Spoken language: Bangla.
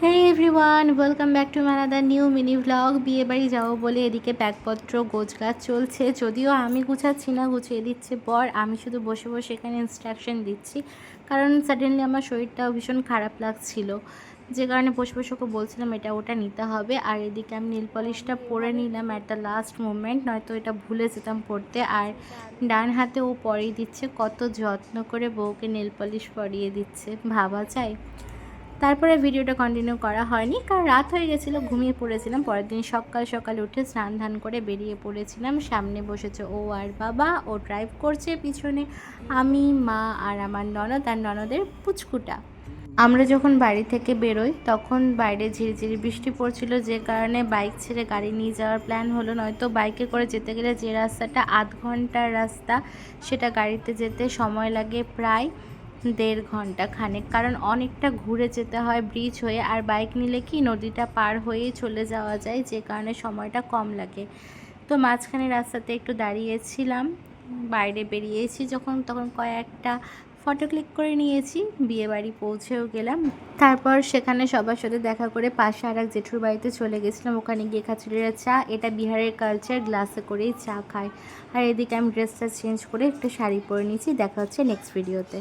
Hey everyone, welcome back to my another new mini vlog. বিয়ে বাড়ি যাবো বলে এদিকে ব্যাগপত্র গোছগাছ চলছে, যদিও আমি গুছাচ্ছি না, গুছিয়ে দিচ্ছে বর। আমি শুধু বসে বসে এখানে ইনস্ট্রাকশন দিচ্ছি, কারণ সাডেনলি আমার শরীরটাও ভীষণ খারাপ লাগছিল, যে কারণে বসে বসে ওকে বলছিলাম এটা ওটা নিতে হবে। আর এদিকে আমি নীল পলিশটা পরে নিলাম অ্যাট দ্য লাস্ট মোমেন্ট, নয়তো এটা ভুলে যেতাম পরতে। আর ডান হাতে ও পরিয়ে দিচ্ছে, কত যত্ন করে বউকে নেল পলিশ পরিয়ে দিচ্ছে, ভাবা যায়। তারপরে ভিডিওটা কন্টিনিউ করা হয়নি, কারণ রাত হয়ে গেছিলো, ঘুমিয়ে পড়েছিলাম। পরের দিন সকাল সকাল উঠে স্নান ধান করে বেরিয়ে পড়েছিলাম। সামনে বসেছে ও আর বাবা, ও ড্রাইভ করছে, পিছনে আমি, মা আর আমার ননদ আর ননদের পুচকুটা। আমরা যখন বাড়ি থেকে বেরোই তখন বাইরে ঝিরিঝিরি বৃষ্টি পড়ছিল, যে কারণে বাইক ছেড়ে গাড়ি নিয়ে যাওয়ার প্ল্যান হলো। নয়তো বাইকে করে যেতে গেলে যে রাস্তাটা আধ ঘন্টার রাস্তা, সেটা গাড়িতে যেতে সময় লাগে প্রায় 1.5 ঘন্টা খানেক, কারণ অনেকটা ঘুরে যেতে হয় ব্রিজ হয়ে। আর বাইক নিলে কি নদীটা পার হয়েই চলে যাওয়া যায়, যে কারণে সময়টা কম লাগে। তো মাঝখানে রাস্তাতে একটু দাঁড়িয়েছিলাম, বাইরে বেরিয়েছি যখন, তখন কয়েকটা ফটো ক্লিক করে নিয়েছি। বিয়েবাড়ি পৌঁছেও গেলাম। তারপর সেখানে সবার সাথে দেখা করে পাশে আর এক জেঠুর বাড়িতে চলে গেছিলাম। ওখানে গিয়ে খাচ্ছিল চা। এটা বিহারের কালচার, গ্লাসে করেই চা খায়। আর এদিকে আমি ড্রেসটা চেঞ্জ করে একটু শাড়ি পরে নিয়েছি। দেখা হচ্ছে নেক্সট ভিডিওতে।